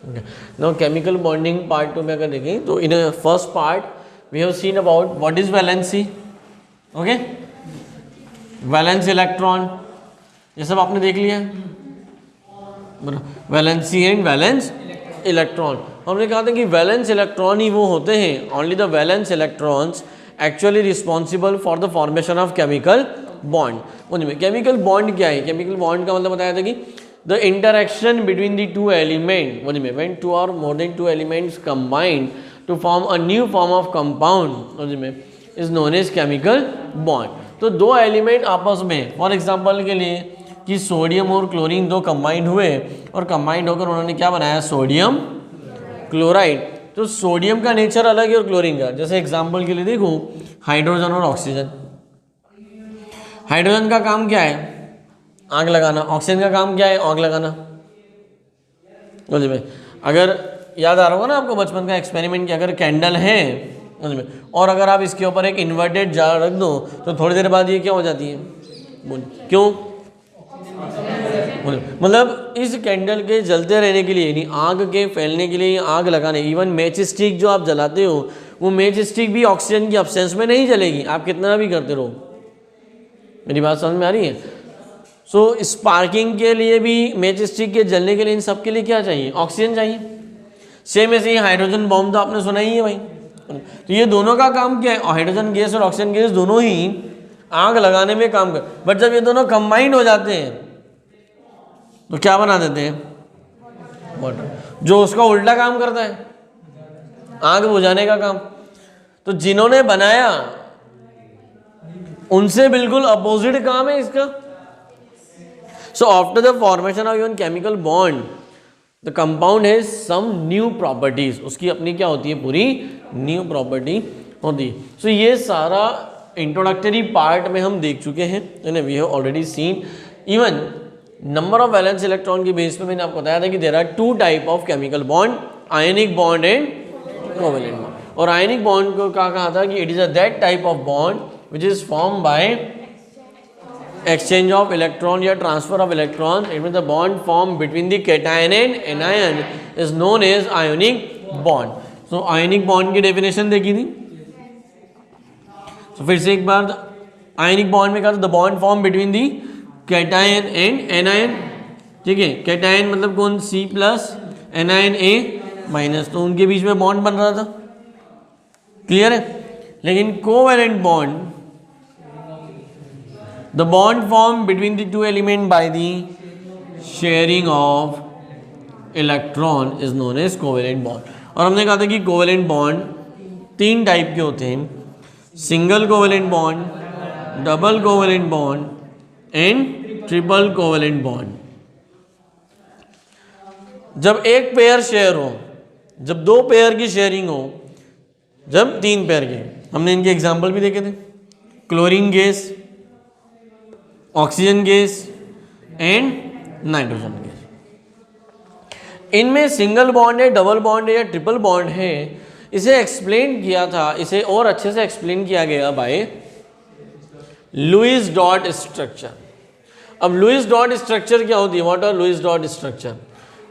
Okay. Now chemical bonding part 2 में अगर देखें तो in a first part we have seen about what is valency. Okay? Valence electron ये सब आपने देख लिया वैलेंसी एंड वैलेंस इलेक्ट्रॉन. हमने कहा था कि वैलेंस इलेक्ट्रॉन ही वो होते हैं, only the valence electrons actually responsible for the formation of chemical bond. समझिए केमिकल बॉन्ड क्या है. केमिकल बॉन्ड का मतलब बताया था कि the interaction between the two element when two or more than two elements combine to form a new form of compound is known as chemical bond. तो दो एलिमेंट आपस में फॉर एग्जांपल के लिए कि सोडियम और क्लोरीन दो combine हुए और कंबाइंड होकर उन्होंने क्या बनाया सोडियम क्लोराइड. तो सोडियम का नेचर अलग है और क्लोरीन का. जैसे एग्जांपल के लिए देखो हाइड्रोजन और ऑक्सीजन. हाइड्रोजन का काम क्या है आग लगाना. ऑक्सीजन का काम क्या है आग लगाना. समझ में अगर याद आ रहा होगा ना आपको बचपन का एक्सपेरिमेंट कि अगर कैंडल है समझ में और अगर आप इसके ऊपर एक इन्वर्टेड जार रख दो तो थोड़ी देर बाद ये क्या हो जाती है. क्यों मतलब इस कैंडल के जलते रहने के लिए यानी आग के फैलने के लिए आग लगाने. इवन मैच स्टिक जो आप जलाते हो वो मैच स्टिक भी ऑक्सीजन की अब्सेंस में नहीं जलेगी आप कितना भी करते रहो. मेरी बात समझ में आ रही है. सो स्पार्किंग के लिए भी मैच स्टिक के जलने के लिए इन सब के लिए क्या चाहिए ऑक्सीजन चाहिए. सेम ऐसे ही हाइड्रोजन बॉम्ब तो आपने सुना ही है भाई. तो ये दोनों का काम क्या है हाइड्रोजन गैस और ऑक्सीजन गैस दोनों ही आग लगाने में काम कर. बट जब ये दोनों कंबाइंड हो जाते हैं तो क्या बना देते हैं वाटर जो उसका उल्टा काम करता है आग बुझाने का काम. तो जिन्होंने बनाया उनसे बिल्कुल अपोजिट काम है इसका. So after the formation of even chemical bond, the compound has some new properties. उसकी अपनी क्या होती है पूरी new property होती है. So ये सारा introductory part में हम देख चुके हैं. We have already seen even number of valence electron की बेस पे मैंने आपको बताया था कि there are two type of chemical bond, ionic bond and covalent bond. और ionic bond को कहा था कि it is a that type of bond which is formed by exchange of electron या transfer of electron. It means the bond formed between the cation and anion is known as ionic bond. So ionic bond की definition देखी थी. So फिर से एक बार ionic bond में कहा था the bond formed between the cation and anion. ठीक है cation मतलब कौन C plus anion A minus. तो उनके बीच में बॉन्ड बन रहा था. क्लियर है. लेकिन covalent bond the bond formed between the two elements by the sharing of electron is known as covalent bond. और हमने कहा था कि कोवेलेंट बॉन्ड तीन टाइप के होते हैं single covalent bond double covalent bond and triple covalent bond. जब एक पेयर शेयर हो जब दो पेयर की शेयरिंग हो जब तीन पेयर के. हमने इनके एग्जाम्पल भी देखे थे chlorine gas oxygen gas and nitrogen gas. इनमें सिंगल बॉन्ड है डबल बॉन्ड है या ट्रिपल बॉन्ड है इसे एक्सप्लेन किया था. इसे और अच्छे से एक्सप्लेन किया गया बाय लुईस डॉट स्ट्रक्चर. अब लुईस डॉट स्ट्रक्चर क्या होती है what are Lewis dot structure.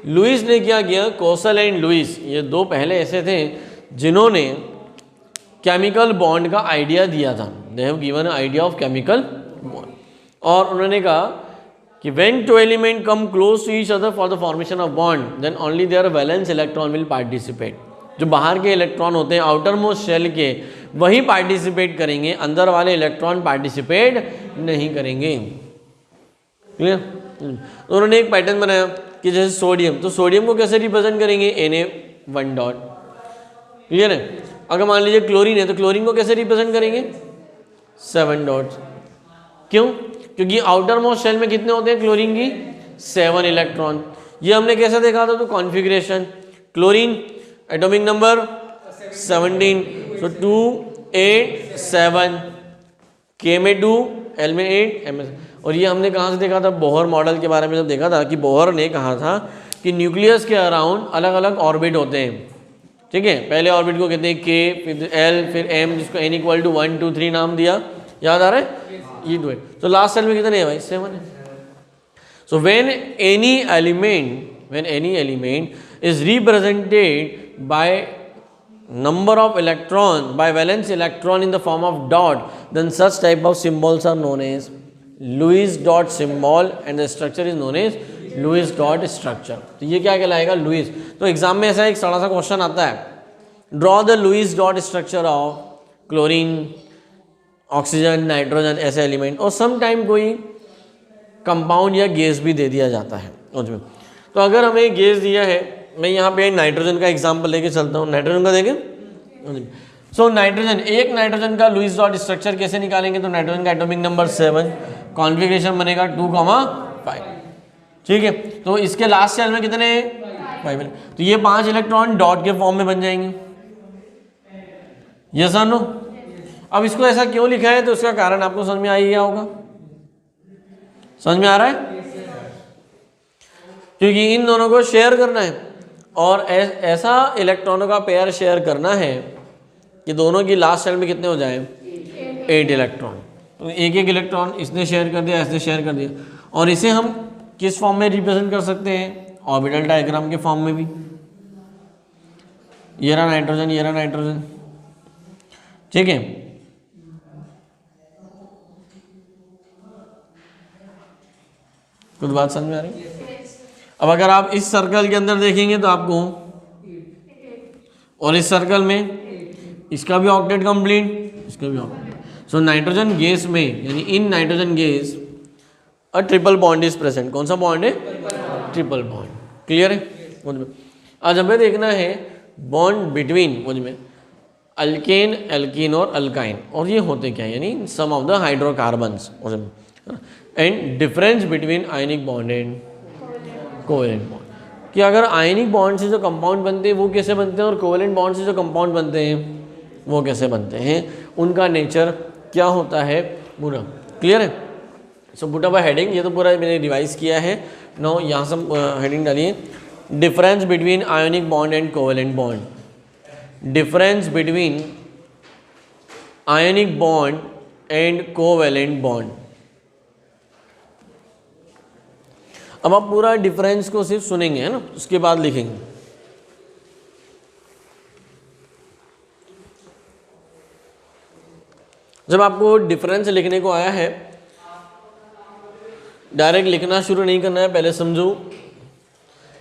Lewis ने क्या किया कोसल एंड लुईस ये दो पहले ऐसे थे जिन्होंने केमिकल बॉन्ड का आइडिया दिया था. They have given idea of chemical bond. और उन्होंने कहा कि when two element come close to each other for the formation of bond then only their valence electron will participate. जो बाहर के इलेक्ट्रॉन होते हैं आउटर मोस्ट शेल के वही पार्टिसिपेट करेंगे अंदर वाले इलेक्ट्रॉन पार्टिसिपेट नहीं करेंगे. क्लियर. तो उन्होंने एक पैटर्न बनाया कि जैसे सोडियम तो सोडियम को कैसे रिप्रेजेंट करेंगे Na1 डॉट. क्लियर है. अगर मान लीजिए क्लोरीन है तो क्लोरीन को कैसे रिप्रेजेंट करेंगे 7 डॉट. क्यों क्योंकि आउटर मोस्ट शेल में कितने होते हैं क्लोरीन की 7 इलेक्ट्रॉन. ये हमने कैसे देखा था तो configuration chlorine atomic number 17 so 2 8 7 K में 2 L में 8 M में. और ये हमने कहाँ से देखा था बोहर मॉडल के बारे में जब देखा था कि बोहर ने कहा था कि न्यूक्लियस के अराउंड अलग अलग ऑर्बिट होते हैं. ठीक है पहले ऑर्बिट को कहते हैं K फिर L फिर M जिसको N = 1 2 3 नाम दिया. याद आ रहा है ये दो है. तो लास्ट सेल में कितने हैं भाई 7 है. So when any element is represented by number of electrons by valence electron in the form of dot, then such type of symbols are known as Lewis dot symbol and the structure is known as Lewis dot structure. तो ये क्या कहलाएगा? Louis. तो exam में ऐसा एक बड़ा सा क्वेश्चन आता है, draw the Louis dot structure of chlorine, oxygen, nitrogen ऐसे एलिमेंट, और सम टाइम कोई कंपाउंड या गैस भी दे दिया जाता है उसमें. तो अगर हमें गैस दिया है, मैं यहाँ पे नाइट्रोजन का एग्जांपल लेके चलता हूँ. नाइट्रोजन का देखें. सो नाइट्रोजन, एक नाइट्रोजन का लुइस डॉट स्ट्रक्चर कैसे निकालेंगे? तो नाइट्रोजन का एटॉमिक नंबर 7, कॉन्फ़िगरेशन बनेगा 2,5. ठीक है. तो इसके लास्ट शेल में कितने? 5. तो ये 5 इलेक्ट्रॉन डॉट के फॉर्म में बन जाएंगे. Yes or no? अब इसको ऐसा क्यों लिखा है? तो उसका कारण आपको समझ में आ ही गया होगा. समझ में आ रहा है? क्योंकि इन दोनों को शेयर करना है, और ऐसा इलेक्ट्रॉनों का पेयर शेयर करना है कि दोनों की लास्ट शेल में कितने हो जाए? 8 इलेक्ट्रॉन. तो एक एक इलेक्ट्रॉन इसने शेयर कर दिया, इसने शेयर कर दिया. और इसे हम किस फॉर्म में रिप्रेजेंट कर सकते हैं? ऑर्बिटल डायग्राम के फॉर्म में भी. ये रहा नाइट्रोजन, ये रहा नाइट्रोजन. ठीक है. कुछ बात समझ में आ रही है? अब अगर आप इस सर्कल के अंदर देखेंगे तो आपको, और इस सर्कल में इसका भी ऑक्टेट कंप्लीट, इसका भी ऑक्टेट. सो नाइट्रोजन गैस में, यानी in nitrogen gas a triple bond is present. कौन सा बॉन्ड है? Triple bond. क्लियर है? आज हमें देखना है बॉन्ड बिटवीन मुझ में अल्केन, एल्कीन और अल्काइन, और ये होते क्या, यानी some of the hydrocarbons, and difference between ionic bond and covalent bond. कि अगर आयनिक बॉन्ड से जो कंपाउंड बनते हैं वो कैसे बनते हैं, और कोवेलेंट बॉन्ड से जो कंपाउंड बनते हैं वो कैसे बनते हैं, उनका नेचर क्या होता है पूरा. क्लियर है? सो पुट अप अ हेडिंग. ये तो पूरा मैंने रिवाइज किया है. नो यहाँ से हेडिंग डालिए, difference between ionic bond and covalent bond. Difference between ionic bond and covalent bond. अब आप पूरा डिफरेंस को सिर्फ सुनेंगे, है ना, उसके बाद लिखेंगे. जब आपको डिफरेंस लिखने को आया है, डायरेक्ट लिखना शुरू नहीं करना है, पहले समझो.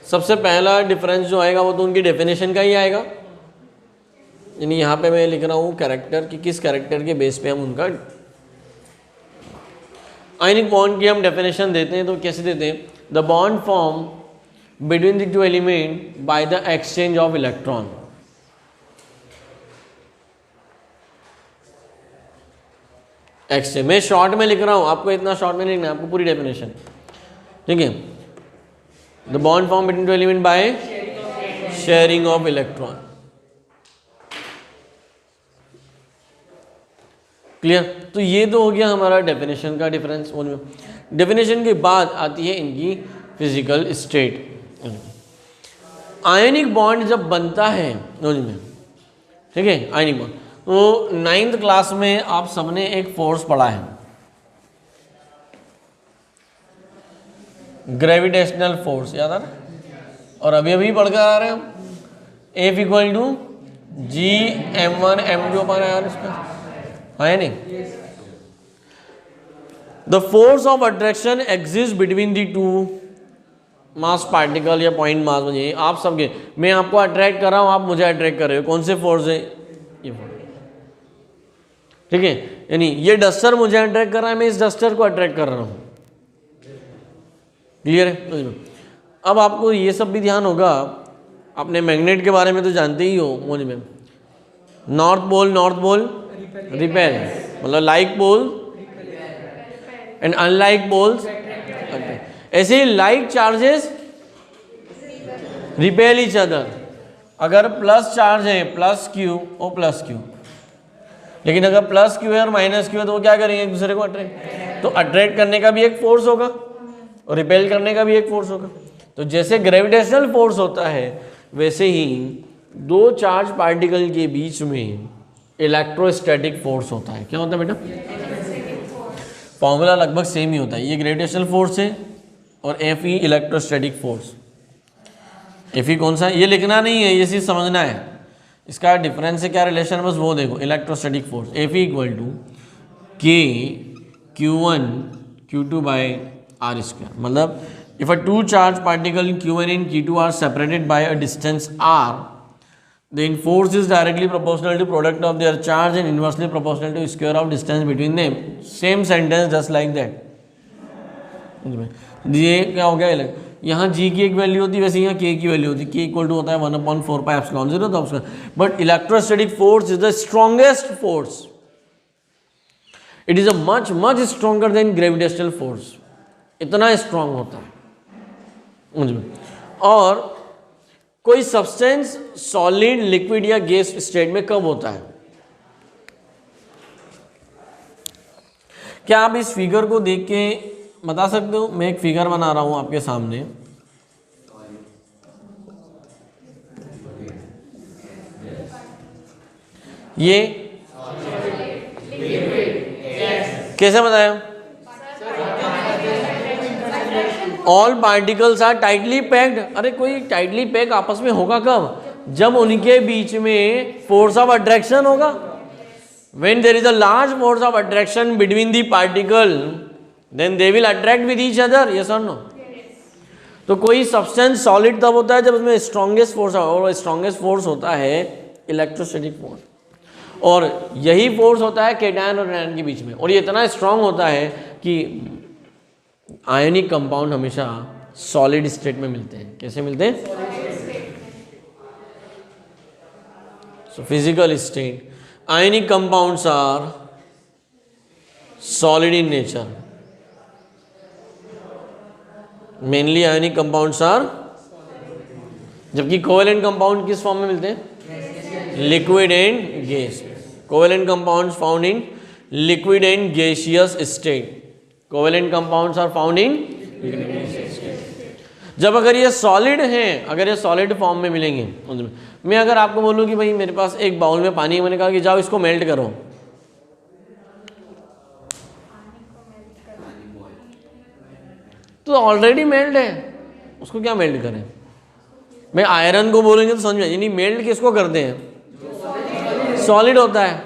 सबसे पहला डिफरेंस जो आएगा वो तो उनकी डेफिनेशन का ही आएगा. यानी यहाँ पे मैं लिख रहा हूँ कैरेक्टर, कि किस कैरेक्टर के बेस पे हम उनका आयनिक बॉन्ड की हम डेफिनेशन देते हैं. तो कैसे देते हैं? The bond formed between the two elements by the exchange of electron. exchange मैं शॉर्ट में लिख रहा हूं, आपको इतना शॉर्ट में नहीं लिखना है, आपको पूरी डेफिनेशन. ठीक है. The bond formed between two elements by sharing of electron. Clear? तो ये तो हो गया हमारा डेफिनेशन का डिफरेंस. डेफिनेशन के बाद आती है इनकी फिजिकल स्टेट. आयनिक बॉन्ड जब बनता है में, ठीक है, आयनिक बॉन्ड, तो 9th क्लास में आप सबने एक फोर्स पढ़ा है, ग्रेविटेशनल फोर्स. याद आ रहा? और अभी अभी पढ़ कर आ रहे हैं हम, F equal to G(m1 m2) पर यार इसका है नहीं. The force of attraction exists between the two mass particle या point mass. मुझे आप सबके, मैं आपको अट्रैक्ट कर रहा हूँ, आप मुझे अट्रैक्ट कर रहे हो. कौन से फोर्स है? ये फोर्स. ठीक है. यानी ये डस्टर मुझे अट्रैक्ट कर रहा है, मैं इस डस्टर को अट्रैक्ट कर रहा हूँ. क्लियर है? अब आपको ये सब भी ध्यान होगा. आपने मैग्नेट के बारे में तो जानते ही हो. मुझ में नॉर्थ पोल रिपेल, मतलब like pole and unlike poles. ऐसे ही like charges repel each other. अगर प्लस चार्ज है प्लस क्यू और प्लस क्यू, लेकिन अगर प्लस क्यू है और माइनस क्यू है तो वो क्या करेंगे? एक दूसरे को अट्रैक्ट. तो अट्रैक्ट करने का भी एक फोर्स होगा और रिपेल करने का भी एक फोर्स होगा. तो जैसे ग्रेविटेशनल फोर्स होता है, वैसे ही दो चार्ज पार्टिकल के बीच में इलेक्ट्रोस्टैटिक फोर्स होता है. क्या होता है बेटा? फॉर्मूला लगभग सेम ही होता है. ये ग्रेविटेशनल फोर्स है और F ही इलेक्ट्रोस्टैटिक फोर्स. Fe कौन सा, ये लिखना नहीं है, ये चीज समझना है, इसका डिफरेंस से क्या रिलेशन, बस वो देखो, electrostatic force Fe equal to K Q1 Q2 by R square. मतलब if a two charge particle Q1 and Q2 are separated by a distance R, then force is directly proportional to product of their charge and inversely proportional to square of distance between them. Same sentence just like that. ये क्या हो गया, यहाँ G की एक value होती है, वैसे यहाँ K की वैल्यू होती है, K इक्वल टू होता है 1/4 पाई एप्सिलॉन 0 तो उसका, but electrostatic force is the strongest force, it is a much much stronger than gravitational force, इतना स्ट्रांग होता है। और कोई सब्सटेंस सॉलिड, लिक्विड या गैस स्टेट में कब होता है? क्या आप इस फिगर को देख के बता सकते हो? मैं एक फिगर बना रहा हूं आपके सामने, ये कैसे बताया? All particles are tightly packed. अरे कोई टाइटली पैक आपस में होगा कब? जब उनके बीच में फोर्स ऑफ अट्रैक्शन होगा। When there is a large force of attraction between the particle, then they will attract with each other, yes or no? तो कोई सब्सटेंस सॉलिड तब होता है जब उसमें स्ट्रॉन्गेस्ट फोर्स, और स्ट्रॉन्गेस्ट फोर्स होता है इलेक्ट्रोस्टैटिक फोर्स, और यही फोर्स होता है केटायन और एनायन के बीच में, और ये इतना स्ट्रांग होता है कि आयनिक कंपाउंड हमेशा सॉलिड स्टेट में मिलते हैं। कैसे मिलते हैं? So physical state, ionic compounds are solid in nature, mainly ionic compounds are, जबकि कोवेलेंट कंपाउंड किस फॉर्म में मिलते हैं? Liquid and gas. Covalent compounds found in liquid and gaseous state, covalent compounds are found in liquid and gaseous state. जब अगर ये solid हैं, अगर ये सॉलिड फॉर्म में मिलेंगे, मैं अगर आपको बोलूं कि भाई मेरे पास एक बाउल में पानी है, मैंने कहा कि जाओ इसको मेल्ट करो, तो ऑलरेडी मेल्ट है, उसको क्या मेल्ट करें? मैं आयरन को बोलेंगे तो समझ में, यानी मेल्ट किसको करते हैं? सॉलिड होता है।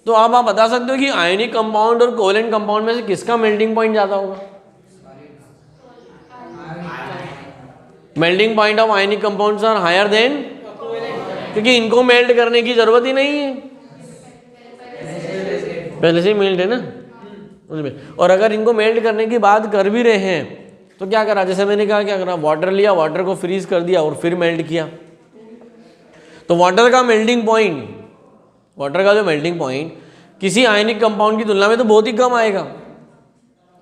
तो अब आप बता सकते हो कि आयनिक कंपाउंड और कोवेलेंट कंपाउंड में से किसका मेल्टिंग पॉइंट ज्यादा होगा? Melting point of ionic compounds are higher than, क्योंकि इनको मेल्ट करने की जरूरत ही नहीं है, पहले से ही मेल्ट है ना। और अगर इनको मेल्ट करने की बात कर भी रहे हैं तो क्या करा? जैसे मैंने कहा, क्या करा? वाटर लिया, वाटर को फ्रीज कर दिया और फिर मेल्ट किया। तो वाटर का मेल्टिंग पॉइंट, वाटर का जो मेल्टिंग पॉइंट किसी आयनिक कंपाउंड की तुलना में तो बहुत ही कम आएगा,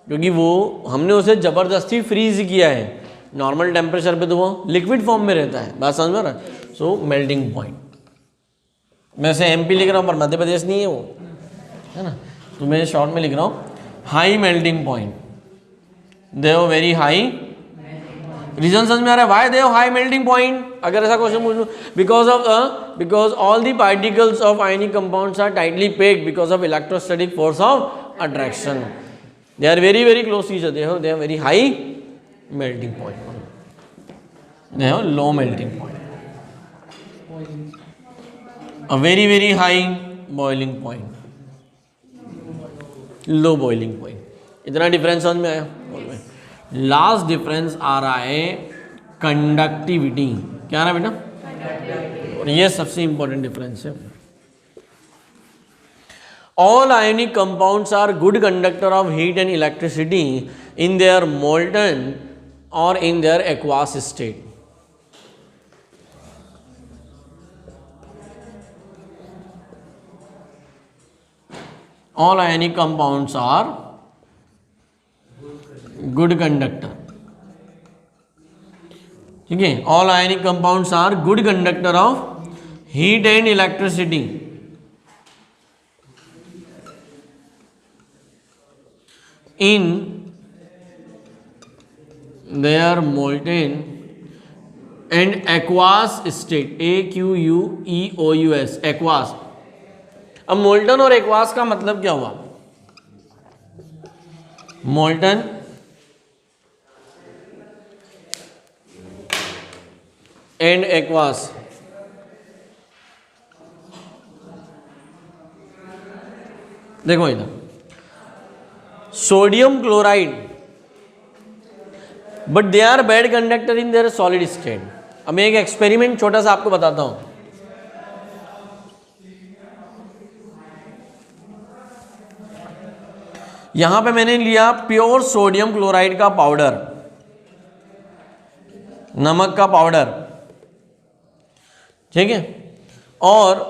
क्योंकि वो हमने उसे जबरदस्ती फ्रीज किया है। नॉर्मल टेम्परेचर पे तो वो लिक्विड फॉर्म में रहता है। बात समझ में आ रहा है? सो मेल्टिंग पॉइंट, मैं से एमपी लिख रहा हूँ पर मध्य प्रदेश नहीं है वो, है ना, तो मैं शॉर्ट में लिख रहा हूँ high melting point, they have very high. Reason समझ में आ रहा है? Why they have high melting point? अगर ऐसा क्वेश्चन पूछ लूं, because all the particles of ionic compounds are tightly packed because of electrostatic force of attraction, they are very very close to each other, they have very high melting point, they have low melting point, a very very high boiling point, low boiling point. इतना difference समझ में आया? Last difference आ रहा है conductivity. क्या आ रहा है बेटा? और ये सबसे इंपॉर्टेंट डिफरेंस है। All ionic compounds are good conductor of heat and electricity in their molten और in their aqueous state. All ionic compounds are good conductor, ठीक है? All ionic compounds are good conductor of heat and electricity in their molten and aqueous state, AQUEOUS, aqueous। अब molten और aqueous का मतलब क्या हुआ? Molten and aqueous. देखो इधर sodium chloride, but they are bad conductor in their solid state. अब मैं एक एक्सपेरिमेंट छोटा सा आपको बताता हूं। यहां पे मैंने लिया प्योर सोडियम क्लोराइड का पाउडर, नमक का पाउडर, ठीक है, और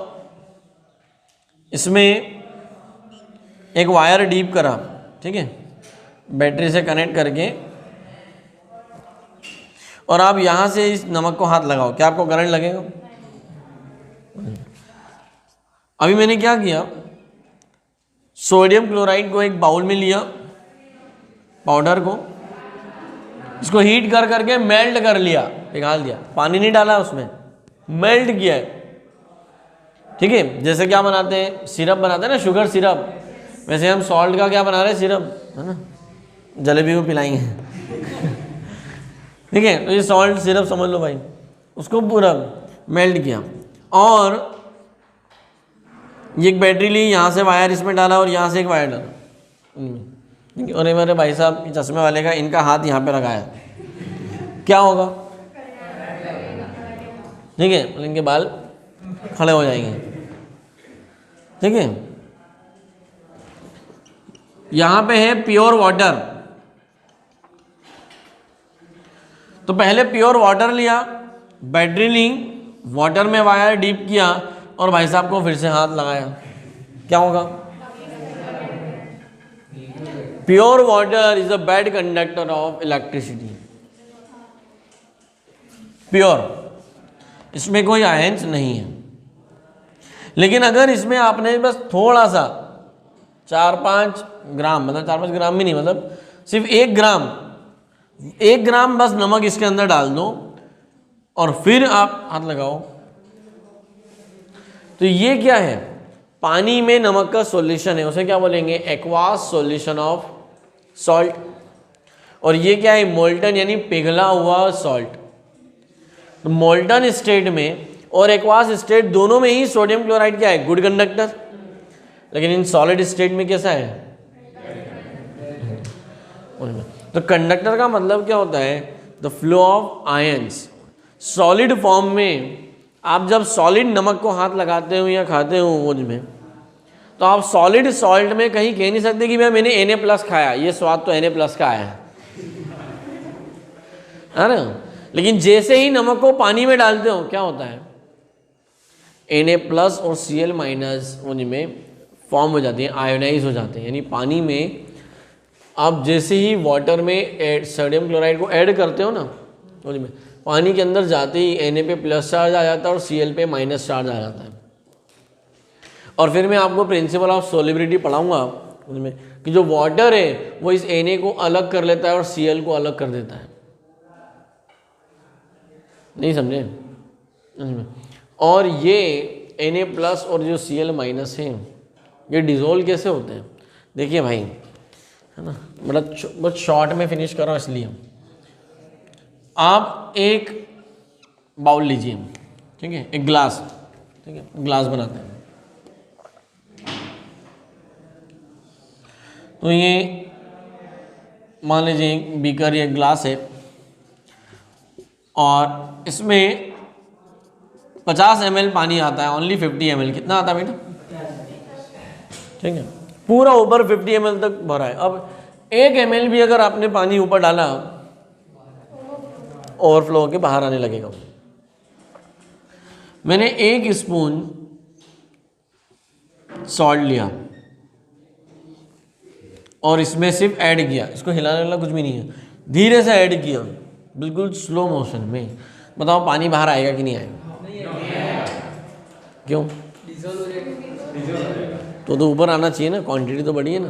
इसमें एक वायर डीप करा, ठीक है, बैटरी से कनेक्ट करके, और आप यहां से इस नमक को हाथ लगाओ, क्या आपको करंट लगेगा? अभी मैंने क्या किया, सोडियम क्लोराइड को एक बाउल में लिया, पाउडर को, इसको हीट कर करके मेल्ट कर लिया, पिघाल दिया, पानी नहीं डाला उसमें, मेल्ट किया है, ठीक है। जैसे क्या बनाते हैं, सिरप बनाते हैं ना, शुगर सिरप, वैसे हम सॉल्ट का क्या बना रहे हैं, सिरप, है ना, जलेबी को पिलाएंगे ठीक है। तो ये सॉल्ट सिरप समझ लो भाई, उसको पूरा मेल्ट किया, और ये एक बैटरी ली, यहाँ से वायर इसमें डाला और यहाँ से एक वायर डाला, और मेरे भाई साहब चश्मे वाले का, इनका हाथ यहाँ पे लगाया, क्या होगा, ठीक है, इनके बाल खड़े हो जाएंगे, ठीक है। यहाँ पे है प्योर वाटर, तो पहले प्योर वाटर लिया, बैटरी ली, वाटर में वायर डीप किया, और भाई साहब को फिर से हाथ लगाया, क्या होगा? Pure water is a bad conductor of electricity. Pure, इसमें कोई आयंस नहीं है। लेकिन अगर इसमें आपने बस थोड़ा सा 4-5 ग्राम, मतलब 4-5 ग्राम भी नहीं, मतलब सिर्फ 1 ग्राम बस नमक इसके अंदर डाल दो, और फिर आप हाथ लगाओ, तो ये क्या है, पानी में नमक का सॉल्यूशन है, उसे क्या बोलेंगे, एक्वास सॉल्यूशन ऑफ सॉल्ट। और ये क्या है, मोल्टन यानी पिघला हुआ सॉल्ट। तो मोल्टन स्टेट में और एक्वास स्टेट दोनों में ही सोडियम क्लोराइड क्या है, गुड कंडक्टर, लेकिन इन सॉलिड स्टेट में कैसा है? तो कंडक्टर का मतलब क्या होता है, the flow of ions. Solid form में आप जब सॉलिड नमक को हाथ लगाते हो या खाते हो मुझ में, तो आप सॉलिड सॉल्ट में कहीं कह नहीं सकते कि भाई मैंने Na+ खाया, ये स्वाद तो Na+ का आया है ना। लेकिन जैसे ही नमक को पानी में डालते हो क्या होता है, Na+ और Cl- उनमें फॉर्म हो जाती है, आयोनाइज हो जाते हैं। यानी पानी में आप जैसे ही वाटर में सोडियम क्लोराइड को ऐड करते हो ना, उनमें पानी के अंदर जाते ही Na पे प्लस चार्ज आ जाता है और Cl पे माइनस चार्ज आ जाता है। और फिर मैं आपको प्रिंसिपल ऑफ सोलिबिलिटी पढ़ाऊंगा उसमें कि जो वाटर है वो इस Na को अलग कर लेता है और Cl को अलग कर देता है, नहीं समझे? और ये Na+ और जो Cl- है ये डिज़ोल्व कैसे होते हैं, देखिए भाई, है ना, मतलब बहुत शॉर्ट में फिनिश कर रहा हूँ इसलिए। आप एक बाउल लीजिए, ठीक है, एक ग्लास, ठीक है, ग्लास बनाते हैं। तो ये मान लीजिए एक बीकर या ग्लास है, और इसमें 50 ml पानी आता है, ओनली 50 ml, कितना आता है बेटा, ठीक है, पूरा ऊपर 50 ml तक भरा है। अब 1 ml भी अगर आपने पानी ऊपर डाला, ओवरफ्लो होकर बाहर आने लगेगा। मैंने 1 स्पून सॉल्ट लिया और इसमें सिर्फ ऐड किया, इसको हिलाने वाला कुछ भी नहीं है, धीरे से ऐड किया, बिल्कुल स्लो मोशन में। बताओ पानी बाहर आएगा कि नहीं आएगा? क्यों? तो ऊपर आना चाहिए ना, क्वांटिटी तो बड़ी है ना।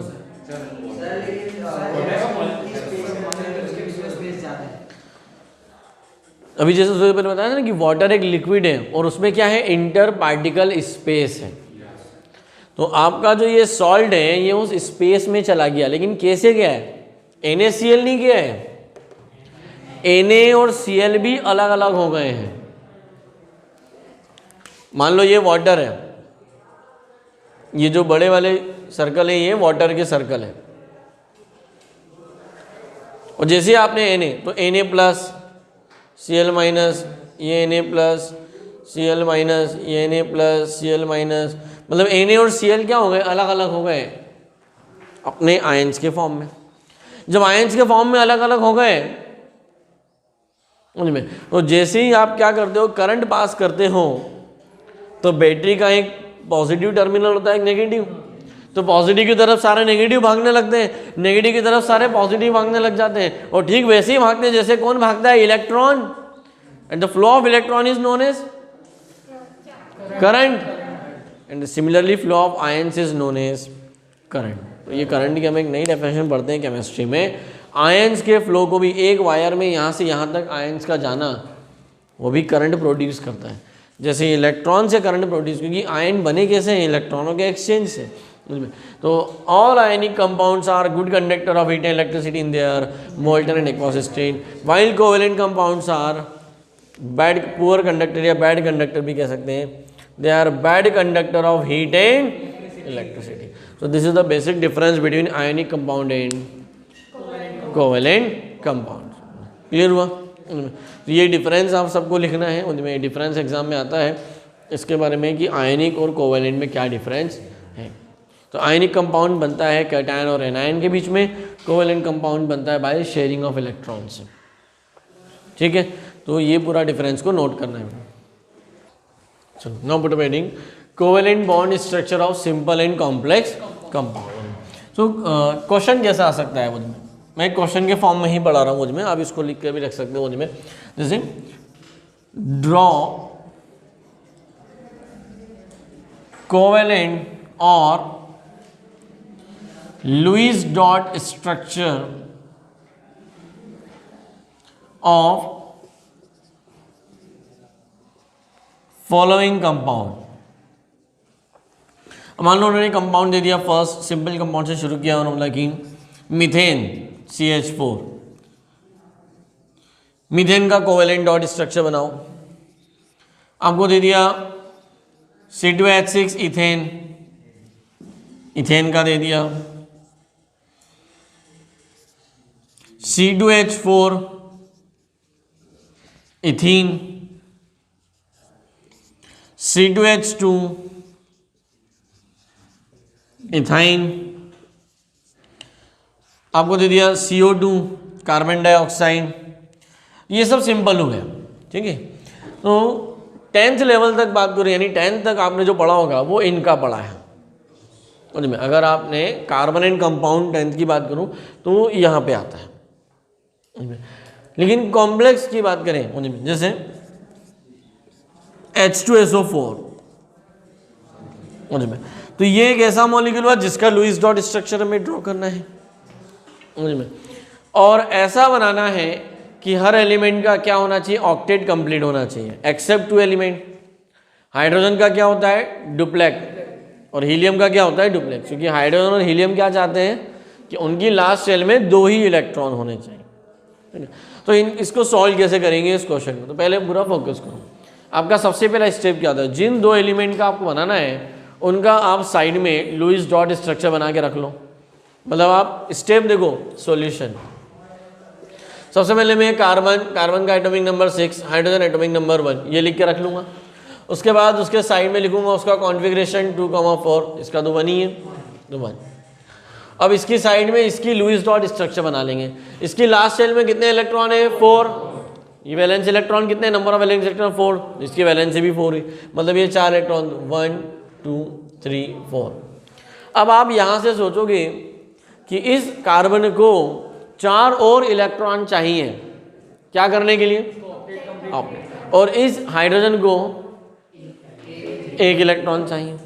अभी जैसे उससे पहले बताया ना कि वाटर एक लिक्विड है और उसमें क्या है, इंटर पार्टिकल स्पेस है। तो आपका जो ये सॉल्ट है ये उस स्पेस में चला गया, लेकिन कैसे गया है, NaCl नहीं गया है, Na और Cl भी अलग अलग हो गए हैं, मान लो ये वाटर है, ये जो बड़े वाले सर्कल है ये वाटर के सर्कल है, और जैसे ही आपने Na तो Na प्लस Cl माइनस, ये Na प्लस Cl माइनस, ये Na प्लस Cl माइनस, मतलब Na और Cl क्या हो गए, अलग अलग हो गए अपने आयंस के फॉर्म में। जब आयंस के फॉर्म में अलग अलग हो गए समझ में, तो जैसे ही आप क्या करते हो, करंट पास करते हो, तो बैटरी का एक पॉजिटिव टर्मिनल होता है, एक नेगेटिव, तो पॉजिटिव की तरफ सारे नेगेटिव भागने लगते हैं, नेगेटिव की तरफ सारे पॉजिटिव भागने लग जाते हैं, और ठीक वैसे ही भागते हैं जैसे कौन भागता है, electron, and the flow of electron is known as current, and similarly flow of ions is known as current. तो ये करंट की हम एक नई डेफिनेशन पढ़ते हैं केमिस्ट्री में। आयंस के फ्लो को भी एक वायर में यहाँ से यहाँ तक आयंस का जाना, वो भी करंट प्रोड्यूस करता है, जैसे इलेक्ट्रॉन से करंट प्रोड्यूस, क्योंकि आयन बने कैसे हैं, इलेक्ट्रॉनों के एक्सचेंज से। तो all ionic compounds are good conductor of heat and electricity in their molten and aqueous state, while covalent compounds are bad, poor conductor या बैड कंडक्टर भी कह सकते हैं, they are bad conductor of heat and electricity. So this is the basic difference between ionic compound and covalent compound। Clear हुआ? तो ये difference आप सबको लिखना है, उनमें डिफरेंस एग्जाम में आता है इसके बारे में कि आयनिक और कोवेलेंट में क्या डिफरेंस है। तो आयनिक कंपाउंड बनता है कैटायन और एनायन के बीच में, कोवेलेंट कंपाउंड बनता है बाय शेयरिंग ऑफ इलेक्ट्रॉन्स। ठीक है, तो ये पूरा डिफरेंस को नोट करना है। चलो now put heading covalent bond structure of simple and complex compound. So question कैसा आ सकता है मुझ में, मैं क्वेश्चन के फॉर्म में ही पढ़ा रहा हूँ मुझ में, आप इसको लिख कर भी रख सकते हो मुझ में, जैसे ड्रॉ कोवेलेंट और Lewis dot structure of following compound. मान लो उन्होंने कंपाउंड दे दिया, फर्स्ट सिंपल कंपाउंड से शुरू किया, उन्होंने बोला कि मीथेन CH4, मीथेन का कोवेलेंट डॉट स्ट्रक्चर बनाओ। आपको दे दिया C2H6 इथेन, इथेन का दे दिया, C2H4 इथीन, C2H2 इथाइन, आपको दे दिया CO2 कार्बन डाइऑक्साइड। ये सब सिंपल हो गया। ठीक है, तो 10th लेवल तक बात करें, यानी 10th तक आपने जो पढ़ा होगा वो इनका पढ़ा है। अगर आपने कार्बन एंड कंपाउंड 10th की बात करूं तो यहाँ पे आता है, लेकिन कॉम्प्लेक्स की बात करें जैसे H2SO4, तो ये एक ऐसा मॉलिक्यूल हुआ जिसका लुईस डॉट स्ट्रक्चर हमें ड्रॉ करना है, और ऐसा बनाना है कि हर एलिमेंट का क्या होना चाहिए, ऑक्टेट कंप्लीट होना चाहिए एक्सेप्ट 2 एलिमेंट। हाइड्रोजन का क्या होता है, डुप्लेक्स, और हीलियम का क्या होता है, डुप्लेक्स, क्योंकि हाइड्रोजन और हीलियम क्या चाहते हैं कि उनकी लास्ट शेल में 2 ही इलेक्ट्रॉन होने चाहिए। तो इसको सॉल्व कैसे करेंगे इस क्वेश्चन को, तो पहले पूरा फोकस करो। आपका सबसे पहला स्टेप क्या होता है, जिन 2 एलिमेंट का आपको बनाना है उनका आप साइड में लुईस डॉट स्ट्रक्चर बना के रख लो। मतलब आप स्टेप देखो, सॉल्यूशन। सबसे पहले मैं कार्बन का atomic number 6, hydrogen atomic number 1 ये लिख के रख लूँगा। उसके बाद उसके साइड में लिखूंगा उसका कॉन्फ़िगरेशन 2,4, इसका तो 1 ही है, तो 1। अब इसकी साइड में इसकी लुईस डॉट स्ट्रक्चर बना लेंगे। इसकी लास्ट शेल में कितने इलेक्ट्रॉन है, 4। ये वैलेंस इलेक्ट्रॉन कितने, नंबर ऑफ वैलेंस इलेक्ट्रॉन 4, इसकी वैलेंस भी 4 है, मतलब ये 4 इलेक्ट्रॉन, 1 2 3 4। अब आप यहाँ से सोचोगे कि इस कार्बन को 4 और इलेक्ट्रॉन चाहिए, क्या करने के लिए, और इस हाइड्रोजन को 1 इलेक्ट्रॉन चाहिए।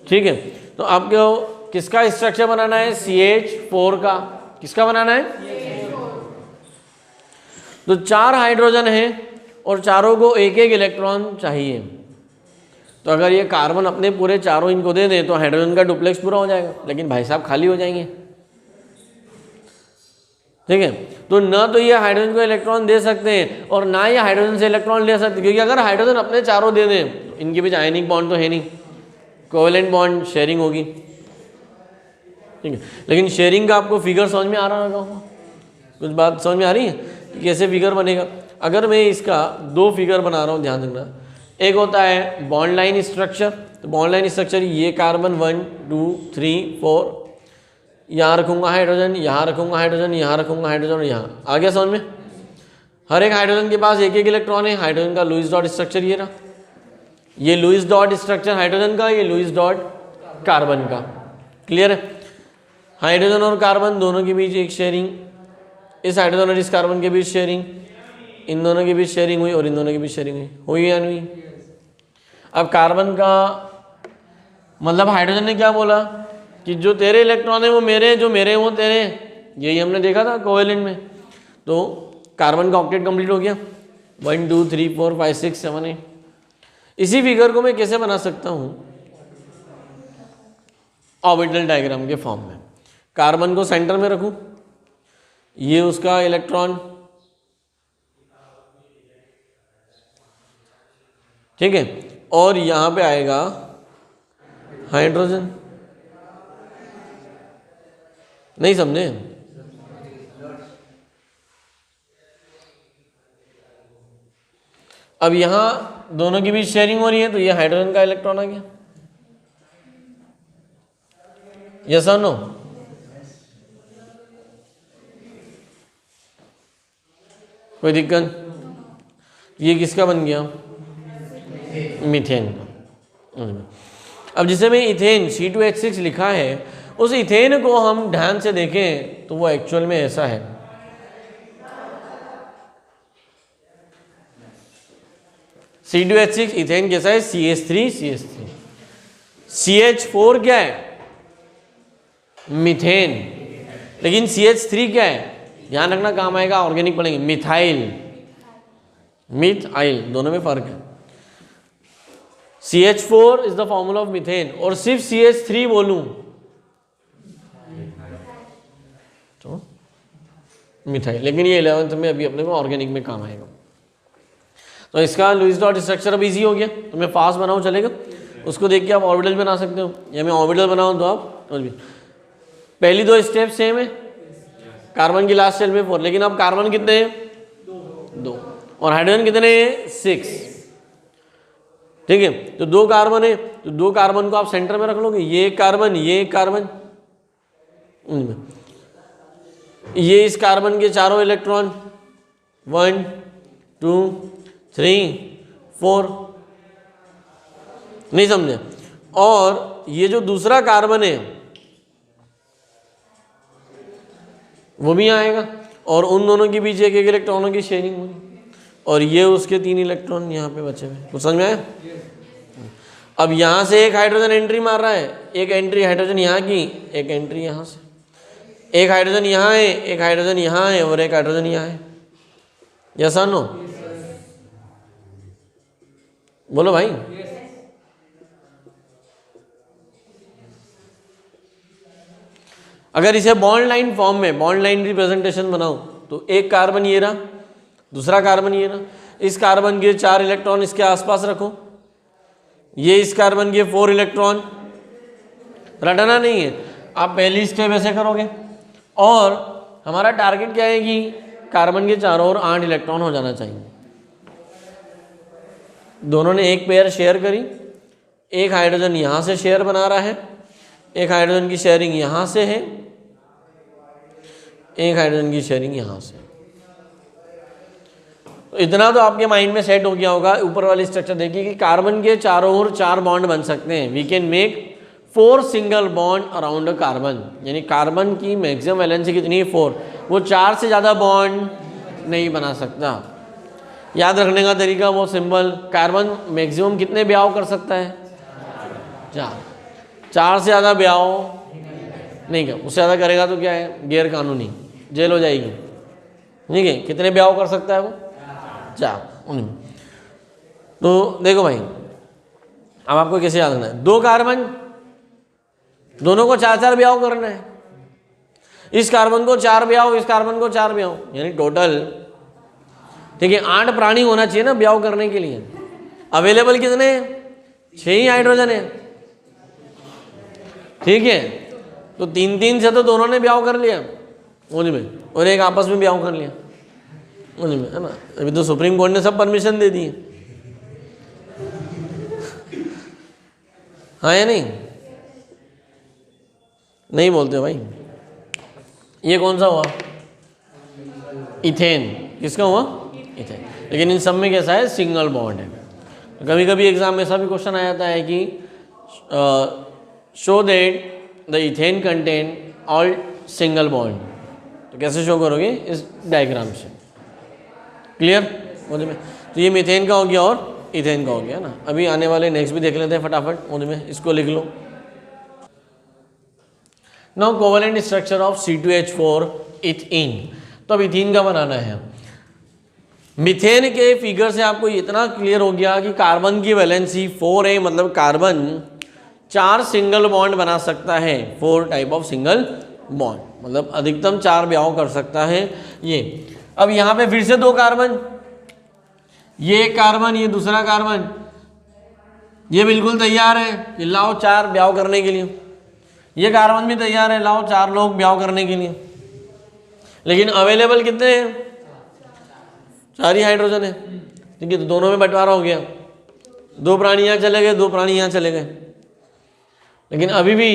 ठीक है, तो आपको किसका स्ट्रक्चर बनाना है, CH4 का। किसका बनाना है, तो 4 हाइड्रोजन है और चारों को 1-1 इलेक्ट्रॉन चाहिए। तो अगर ये कार्बन अपने पूरे चारों इनको दे दें तो हाइड्रोजन का डुप्लेक्स पूरा हो जाएगा, लेकिन भाई साहब खाली हो जाएंगे। ठीक है। तो न तो ये हाइड्रोजन को इलेक्ट्रॉन दे सकते हैं और ना ये हाइड्रोजन से इलेक्ट्रॉन ले सकते हैं, क्योंकि अगर हाइड्रोजन अपने चारों दे दें तो इनके बीच आयनिक बॉन्ड तो है नहीं, कोवेलेंट बॉन्ड शेयरिंग होगी, ठीक है। लेकिन शेयरिंग का आपको फिगर समझ में आ रहा होगा, कुछ बात समझ में आ रही है कि कैसे फिगर बनेगा। अगर मैं इसका दो फिगर बना रहा हूँ, ध्यान रखना, एक होता है बॉन्ड लाइन स्ट्रक्चर। तो बॉन्ड लाइन स्ट्रक्चर ये कार्बन 1 2 3 4, यहाँ रखूँगा हाइड्रोजन, यहाँ रखूँगा हाइड्रोजन, यहाँ रखूँगा हाइड्रोजन, यहाँ आ गया समझ में। हर एक हाइड्रोजन के पास एक एक इलेक्ट्रॉन है। हाइड्रोजन का लुईस डॉट स्ट्रक्चर ये रहा, ये लुईस डॉट स्ट्रक्चर हाइड्रोजन का, ये लुईस डॉट कार्बन का। क्लियर है। हाइड्रोजन और कार्बन दोनों के बीच एक शेयरिंग, इस हाइड्रोजन और इस कार्बन के बीच शेयरिंग, इन दोनों के बीच शेयरिंग हुई और इन दोनों के बीच शेयरिंग हुई या नहीं। अब कार्बन का मतलब हाइड्रोजन ने क्या बोला कि जो तेरे इलेक्ट्रॉन है वो मेरे हैं, जो मेरे हैं वो तेरे हैं। यही हमने देखा था कोवेलेंट में। तो कार्बन का ऑक्टेट कंप्लीट हो गया, 1 2 3 4 5 6 7 8। इसी फिगर को मैं कैसे बना सकता हूँ, ऑर्बिटल डायग्राम के फॉर्म में। कार्बन को सेंटर में रखूँ, ये उसका इलेक्ट्रॉन, ठीक है, और यहाँ पे आएगा हाइड्रोजन। नहीं समझे। अब यहाँ दोनों के बीच शेयरिंग हो रही है, तो ये हाइड्रोजन का इलेक्ट्रॉन आ गया, यस और नो। कोई दिक्कत। ये किसका बन गया, मीथेन का। अब जिसे मैं इथेन C2H6 लिखा है, उस इथेन को हम ध्यान से देखें तो वो एक्चुअल में ऐसा है। C2H6 इथेन कैसा है, CH3 CH3। CH4 क्या है, मीथेन। लेकिन CH3 क्या है, ध्यान रखना काम आएगा, ऑर्गेनिक पढ़ेंगे, मिथाइल। मिथाइल दोनों में फर्क है। CH4 is the formula of methane, और सिर्फ CH3 बोलूं तो मिथाइल। लेकिन ये 11th में अभी अपने को ऑर्गेनिक में काम आएगा। तो इसका लुईस डॉट स्ट्रक्चर अब इजी हो गया। तो मैं फास्ट बनाऊं चलेगा, उसको देख के आप ऑर्बिटल बना सकते हो, या मैं ऑर्बिटल बनाऊं तो आप पहली दो स्टेप सेम है। कार्बन की लास्ट शेल में 4, लेकिन अब कार्बन कितने हैं, 2, और हाइड्रोजन कितने हैं, 6, ठीक है। तो 2 कार्बन है, तो 2 कार्बन को आप सेंटर में रख लोगे, ये एक कार्बन, ये एक कार्बन, ये इस कार्बन के चारों इलेक्ट्रॉन 1 2 3 4, नहीं समझे। और ये जो दूसरा कार्बन है वो भी आएगा, और उन दोनों के बीच एक एक इलेक्ट्रॉनों की शेयरिंग होगी, और ये उसके 3 इलेक्ट्रॉन यहाँ पे बचे हुए। कुछ समझ में आया। अब यहाँ से एक हाइड्रोजन एंट्री मार रहा है, एक एंट्री हाइड्रोजन यहाँ की, एक एंट्री यहाँ से, एक हाइड्रोजन यहाँ है, एक हाइड्रोजन यहाँ है, और एक हाइड्रोजन यहाँ है। यस और नो, बोलो भाई। अगर इसे बॉन्ड लाइन फॉर्म में, बॉन्ड लाइन रिप्रेजेंटेशन बनाऊं, तो एक कार्बन ये रहा, दूसरा कार्बन ये रहा, इस कार्बन के 4 इलेक्ट्रॉन इसके आसपास रखो, ये इस कार्बन के 4 इलेक्ट्रॉन, रटना नहीं है, आप पहली स्टेप ऐसे करोगे। और हमारा टारगेट क्या है कि कार्बन के चारों ओर 8 इलेक्ट्रॉन हो जाना चाहिए। दोनों ने एक पेयर शेयर करी, एक हाइड्रोजन यहाँ से शेयर बना रहा है, एक हाइड्रोजन की शेयरिंग यहाँ से है, एक हाइड्रोजन की शेयरिंग यहाँ से। तो इतना तो आपके माइंड में सेट हो गया होगा। ऊपर वाली स्ट्रक्चर देखिए कि कार्बन के चारों ओर 4 बॉन्ड बन सकते हैं। We can make 4 single bond around a carbon, यानी कार्बन की मैक्सिमम वैलेंसी कितनी है, 4। वो 4 से ज़्यादा बॉन्ड नहीं बना सकता। याद रखने का तरीका वो सिंपल, कार्बन मैक्सिमम कितने ब्याह कर सकता है, 4 से ज़्यादा ब्याह नहीं कर, उससे ज़्यादा करेगा तो क्या है, गैर कानूनी, जेल हो जाएगी। ठीक है, कितने ब्याह कर सकता है वो, 4 उनमें। तो देखो भाई, अब आपको कैसे याद रखना है, 2 कार्बन, दोनों को 4 ब्याह करना है। इस कार्बन को 4 ब्याओ, इस कार्बन को 4 ब्याओ, यानी टोटल, ठीक है, 8 प्राणी होना चाहिए ना ब्याव करने के लिए। अवेलेबल कितने हैं? 6 ही हाइड्रोजन है, ठीक है। तो 3-3 से तो दोनों ने ब्याव कर लिया उन्हीं में, और एक आपस में ब्याव कर लिया उन्हीं में, है ना। अभी तो सुप्रीम कोर्ट ने सब परमिशन दे दी है, हाँ या नहीं? नहीं बोलते भाई। ये कौन सा हुआ? इथेन। किसका हुआ? इथेन। लेकिन इन सब में कैसा है? सिंगल बॉन्ड है। कभी कभी एग्जाम में ऐसा भी क्वेश्चन आ जाता है कि show that the ethane contain all single bond. तो कैसे शो करोगे? इस डायग्राम से। क्लियर? मुझे में तो ये मीथेन का हो गया और इथेन का हो गया ना। अभी आने वाले नेक्स्ट भी देख लेते हैं फटाफट, उन्हीं में इसको लिख लो। Now covalent structure of C2H4 ethene. तो अब इथीन का बनाना है। मीथेन के फिगर से आपको इतना क्लियर हो गया कि कार्बन की वैलेंसी 4 है, मतलब कार्बन 4 सिंगल बॉन्ड बना सकता है। 4 टाइप ऑफ सिंगल बॉन्ड, मतलब अधिकतम 4 ब्याह कर सकता है ये। अब यहाँ पे फिर से 2 कार्बन, ये एक कार्बन, ये दूसरा कार्बन, ये बिल्कुल तैयार है कि लाओ 4 ब्याह करने के लिए। ये कार्बन भी तैयार है, लाओ 4 लोग ब्याह करने के लिए। लेकिन अवेलेबल कितने हैं? 4 ही हाइड्रोजन है, ठीक है। तो दोनों में बंटवारा हो गया, 2 प्राणी यहाँ चले गए, 2 प्राणी यहाँ चले गए। लेकिन अभी भी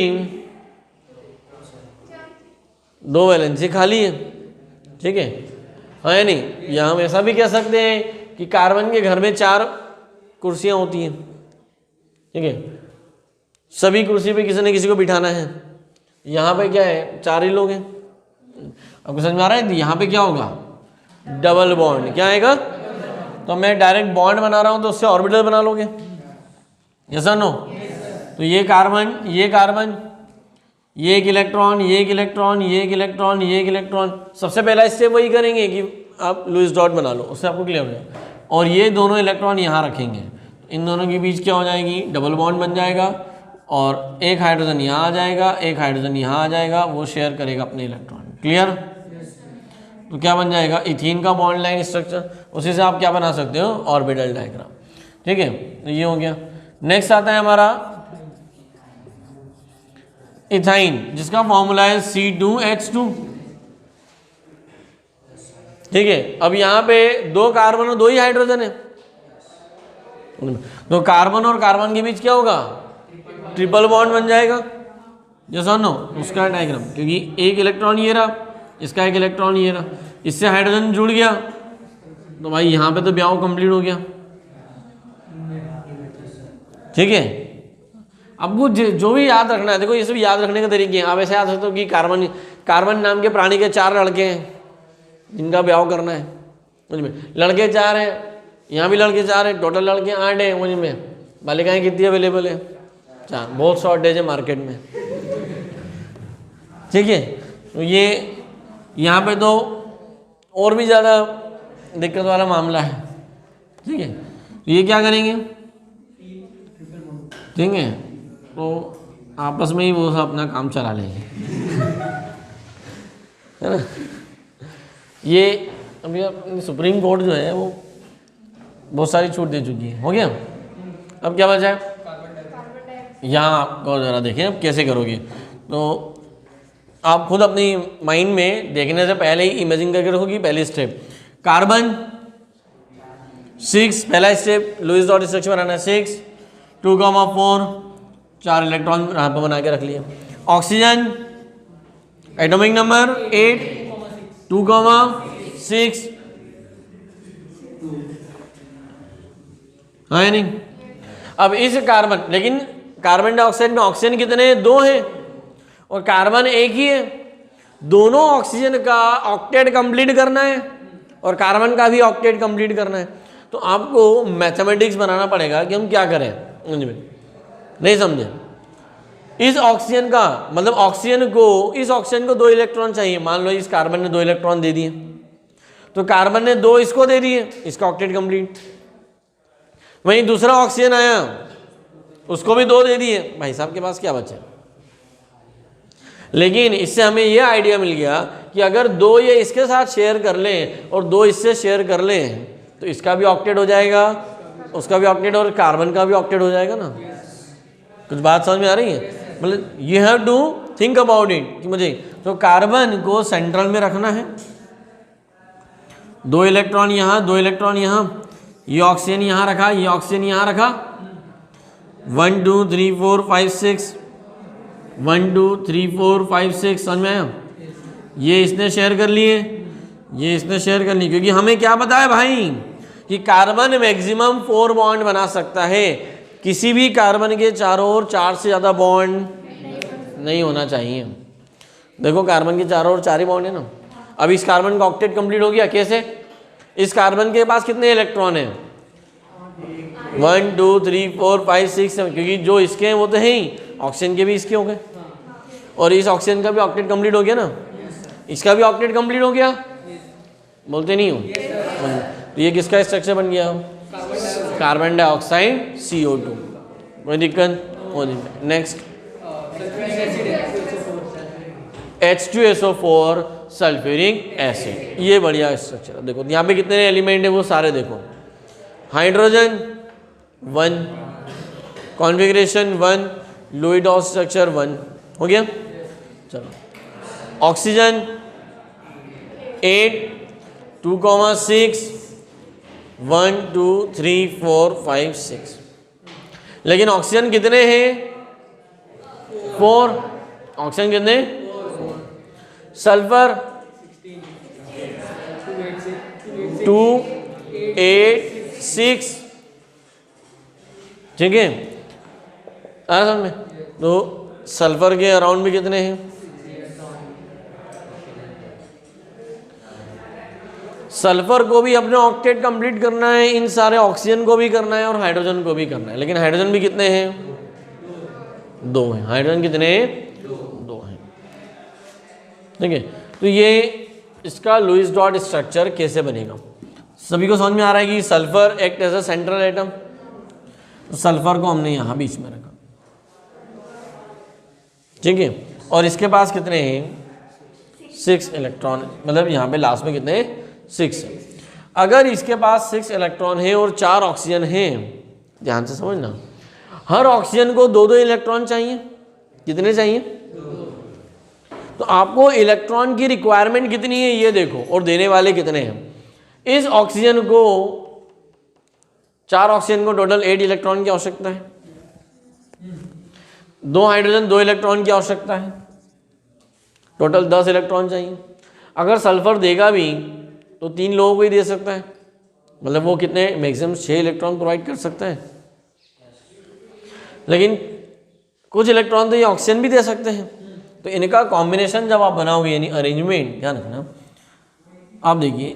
2 वैलेंसी खाली है, ठीक है, हाँ या नहीं? यहाँ हम ऐसा भी कह सकते हैं कि कार्बन के घर में 4 कुर्सियाँ होती हैं, ठीक है। सभी कुर्सी पे किसी न किसी को बिठाना है। यहाँ पे क्या है? 4 ही लोग हैं। आपको समझ में आ रहा है? यहाँ पे क्या होगा? Double bond. क्या आएगा? तो मैं डायरेक्ट बॉन्ड बना रहा हूँ तो उससे ऑर्बिटल बना लोगे, यस और नो? तो ये कार्बन, ये कार्बन, ये एक इलेक्ट्रॉन, ये एक इलेक्ट्रॉन, ये एक इलेक्ट्रॉन, ये एक इलेक्ट्रॉन। सबसे पहला स्टेप वही करेंगे कि आप लुईस डॉट बना लो, उससे आपको क्लियर हो जाएगा। और ये दोनों इलेक्ट्रॉन यहाँ रखेंगे, इन दोनों के बीच क्या हो जाएगी? डबल बॉन्ड बन जाएगा, और एक हाइड्रोजन यहाँ आ जाएगा, एक हाइड्रोजन यहाँ आ जाएगा, वो शेयर करेगा अपने इलेक्ट्रॉन। क्लियर? तो क्या बन जाएगा? इथीन का बॉन्ड लाइन स्ट्रक्चर। उसी से आप क्या बना सकते हो? ऑर्बिटल डायग्राम, ठीक है। तो ये हो गया। नेक्स्ट आता है हमारा इथाइन, जिसका फॉर्मूला है C2H2, ठीक है। अब यहाँ पे 2 कार्बन और 2 ही हाइड्रोजन है, तो कार्बन और कार्बन के बीच क्या होगा? ट्रिपल बॉन्ड बन जाएगा, जैसा नो उसका डायग्राम। क्योंकि एक इलेक्ट्रॉन ये रहा, इसका एक इलेक्ट्रॉन ये रहा, इससे हाइड्रोजन जुड़ गया, तो भाई यहाँ पे तो ब्याह कंप्लीट हो गया, ठीक है। आपको जो भी याद रखना है, देखो ये सब याद रखने के तरीके हैं। आप ऐसे याद सकते हो कि कार्बन नाम के प्राणी के 4 लड़के हैं जिनका ब्याह करना है, मुझ में लड़के 4 हैं, यहाँ भी लड़के 4 हैं, टोटल लड़के 8 हैं। मुझ में बालिकाएं कितनी अवेलेबल है? 4। बहुत शॉर्टेज है मार्केट में, ठीक है। तो ये यहाँ पे तो और भी ज़्यादा दिक्कत वाला मामला है, ठीक है। तो ये क्या करेंगे, ठीक है, तो आपस में ही वो सब अपना काम चला लेंगे, है ना। ये अभी अपनी सुप्रीम कोर्ट जो है वो बहुत सारी छूट दे चुकी है, हो गया। अब क्या बचा है? यहाँ आपको ज़रा देखें अब कैसे करोगे। तो आप खुद अपनी माइंड में देखने से पहले ही इमेजिन करके रखो कि पहली स्टेप कार्बन 6, पहला स्टेप लुईस डॉट स्ट्रक्चर बनाना है। 6 2,4 4 इलेक्ट्रॉन यहाँ पर बना के रख लिए। ऑक्सीजन एटॉमिक नंबर 8 2,6, हाँ या नहीं? अब इस कार्बन, लेकिन कार्बन डाइऑक्साइड में ऑक्सीजन कितने हैं? 2 हैं, और कार्बन एक ही है। दोनों ऑक्सीजन का ऑक्टेट कंप्लीट करना है और कार्बन का भी ऑक्टेट कंप्लीट करना है। तो आपको मैथमेटिक्स बनाना पड़ेगा कि हम क्या करें। नहीं समझे? इस ऑक्सीजन का मतलब इस ऑक्सीजन को 2 इलेक्ट्रॉन चाहिए। मान लो इस कार्बन ने 2 इलेक्ट्रॉन दे दिए, तो कार्बन ने 2 इसको दे दिए, इसका ऑक्टेट कंप्लीट। वहीं दूसरा ऑक्सीजन आया, उसको भी 2 दे दिए, भाई साहब के पास क्या बचा? लेकिन इससे हमें ये आइडिया मिल गया कि अगर दो ये इसके साथ शेयर कर लें और दो इससे शेयर कर लें तो इसका भी ऑक्टेट हो जाएगा, उसका भी ऑक्टेट और कार्बन का भी ऑक्टेट हो जाएगा ना। कुछ बात समझ में आ रही है? मतलब you have to think about it कि मुझे तो कार्बन को सेंट्रल में रखना है, 2 इलेक्ट्रॉन यहाँ, 2 इलेक्ट्रॉन यहाँ, ये ऑक्सीजन यहाँ रखा, ये ऑक्सीजन यहाँ रखा, 1 2 3 4 5 6, 1 2 3 4 5 6, समझ में आया? ये इसने शेयर कर लिए, ये इसने शेयर कर ली, क्योंकि हमें क्या पता है भाई कि कार्बन मैक्सिमम 4 बॉन्ड बना सकता है, किसी भी कार्बन के चारों ओर 4 से ज़्यादा बॉन्ड नहीं होना चाहिए। देखो कार्बन के चारों ओर 4 ही बॉन्ड है ना। अब इस कार्बन का ऑक्टेट कंप्लीट हो गया, कैसे? इस कार्बन के पास कितने इलेक्ट्रॉन हैं? 1 2 3 4 5 6 7, क्योंकि जो इसके हैं वो तो है ही, ऑक्सीजन के भी इसके हो गए, और इस ऑक्सीजन का भी ऑक्टेट कंप्लीट हो गया ना, इसका भी ऑक्टेट कंप्लीट हो गया, बोलते नहीं हो? तो ये किसका स्ट्रक्चर बन गया? Carbon dioxide CO2। कोई दिक्कत? नेक्स्ट H2SO4 सल्फ्यूरिक एसिड, ये बढ़िया स्ट्रक्चर है। देखो यहाँ पे कितने एलिमेंट है वो सारे देखो, हाइड्रोजन 1, कॉन्फ़िगरेशन 1, लुईस स्ट्रक्चर 1 हो गया। चलो ऑक्सीजन 8 2,6 1 2 3 4 5 6, लेकिन ऑक्सीजन कितने हैं? 4। ऑक्सीजन कितने? सल्फर 2 8 6, ठीक है? आ रहा समझ में? तो सल्फर के अराउंड भी कितने हैं? सल्फर को भी अपने ऑक्टेट कंप्लीट करना है, इन सारे ऑक्सीजन को भी करना है और हाइड्रोजन को भी करना है, लेकिन हाइड्रोजन भी कितने हैं? 2 हैं। हाइड्रोजन कितने हैं? 2 हैं, ठीक है? तो ये इसका लुईस डॉट स्ट्रक्चर कैसे बनेगा, सभी को समझ में आ रहा है कि sulphur act as a central atom, तो सल्फर को हमने यहाँ बीच में रखा, ठीक है? और इसके पास कितने हैं? 6 इलेक्ट्रॉन, मतलब यहाँ पे लास्ट में कितने? 6 है। अगर इसके पास 6 इलेक्ट्रॉन है और 4 ऑक्सीजन हैं, ध्यान से समझना, हर ऑक्सीजन को 2 इलेक्ट्रॉन चाहिए। कितने चाहिए? तो आपको इलेक्ट्रॉन की रिक्वायरमेंट कितनी है ये देखो, और देने वाले कितने हैं। इस ऑक्सीजन को 4 ऑक्सीजन को टोटल 8 इलेक्ट्रॉन की आवश्यकता है, 2 हाइड्रोजन 2 इलेक्ट्रॉन की आवश्यकता है, टोटल 10 इलेक्ट्रॉन चाहिए। अगर सल्फर देगा भी तो 3 लोगों को ही दे सकता है, मतलब वो कितने मैक्सिमम 6 इलेक्ट्रॉन प्रोवाइड कर सकता है, लेकिन कुछ इलेक्ट्रॉन तो ये ऑक्सीजन भी दे सकते हैं। तो इनका कॉम्बिनेशन जब आप बनाओगे, यानी अरेंजमेंट, ध्यान रखना, आप देखिए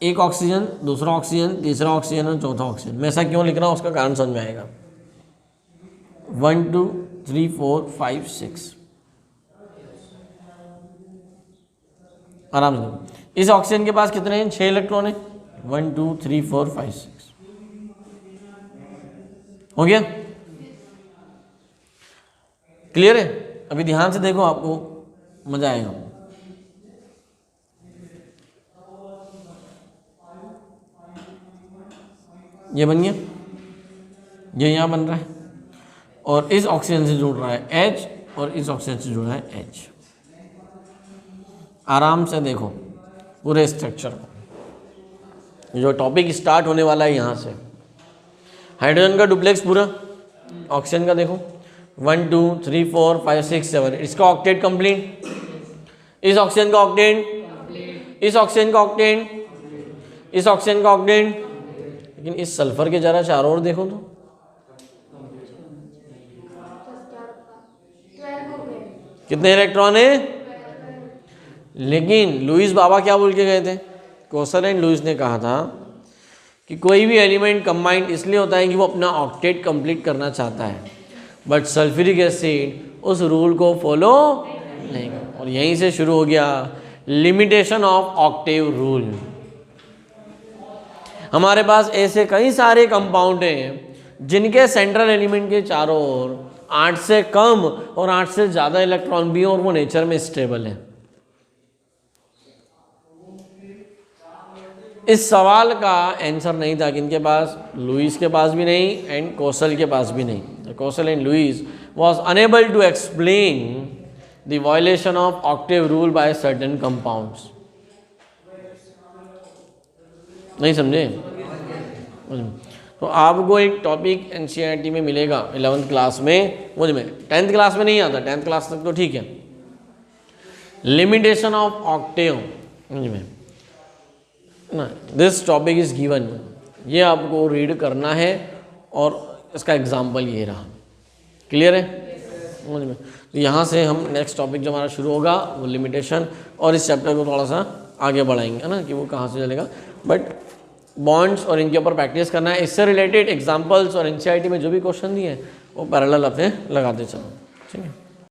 एक ऑक्सीजन, दूसरा ऑक्सीजन, तीसरा ऑक्सीजन और चौथा ऑक्सीजन। मैं ऐसा क्यों लिख रहा हूँ उसका कारण समझ में आएगा। 1 2 3 4 5 6, आराम से। इस ऑक्सीजन के पास कितने हैं? 6 इलेक्ट्रॉन हैं। 1 2 3 4 5 6 हो गया? क्लियर है? अभी ध्यान से देखो, आपको मजा आएगा। ये बन गया, ये यहाँ बन रहा है, और इस ऑक्सीजन से जुड़ रहा है H, और इस ऑक्सीजन से जुड़ रहा है H। आराम से देखो पूरे स्ट्रक्चर को, जो टॉपिक स्टार्ट होने वाला है यहाँ से। हाइड्रोजन का डुप्लेक्स पूरा, ऑक्सीजन का देखो 1 2 3 4 5 6 7, इसका ऑक्टेट कंप्लीट, इस ऑक्सीजन का ऑक्टेट, इस ऑक्सीजन का ऑक्टेट, इस ऑक्सीजन का ऑक्टेट। लेकिन इस सल्फर के जरा चारों ओर देखो तो कितने इलेक्ट्रॉन है। लेकिन लुईस बाबा क्या बोल के गए थे? कोसल एंड लुईस ने कहा था कि कोई भी एलिमेंट कंबाइंड इसलिए होता है कि वो अपना ऑक्टेट कंप्लीट करना चाहता है, बट सल्फ्यूरिक एसिड उस रूल को फॉलो नहीं करता। और यहीं से शुरू हो गया लिमिटेशन ऑफ ऑक्टेव रूल। हमारे पास ऐसे कई सारे कंपाउंड हैं जिनके सेंट्रल एलिमेंट के चारों ओर 8 से कम और 8 से ज़्यादा इलेक्ट्रॉन भी हो और वो नेचर में स्टेबल है। इस सवाल का आंसर नहीं था किनके पास, लुईस के पास भी नहीं एंड कोसल के पास भी नहीं। Kossel and Lewis was unable to explain the violation of octave rule by certain compounds। नहीं समझे? तो आपको एक टॉपिक एनसीईआरटी में मिलेगा 11th क्लास में, मुझ में 10th क्लास में नहीं आता, 10th क्लास तक तो ठीक है, लिमिटेशन ऑफ ऑक्टेव में ना, दिस टॉपिक इज गिवन, ये आपको रीड करना है और इसका एग्जाम्पल ये रहा। क्लियर है? समझ में? तो यहाँ से हम नेक्स्ट टॉपिक जो हमारा शुरू होगा वो लिमिटेशन, और इस चैप्टर को थोड़ा सा आगे बढ़ाएंगे, है ना, कि वो कहाँ से चलेगा। बट बॉन्ड्स और इनके ऊपर प्रैक्टिस करना है, इससे रिलेटेड एग्जांपल्स और एनसीईआरटी में जो भी क्वेश्चन दिए हैं वो पैरेलल अपने लगाते चलो। ठीक है।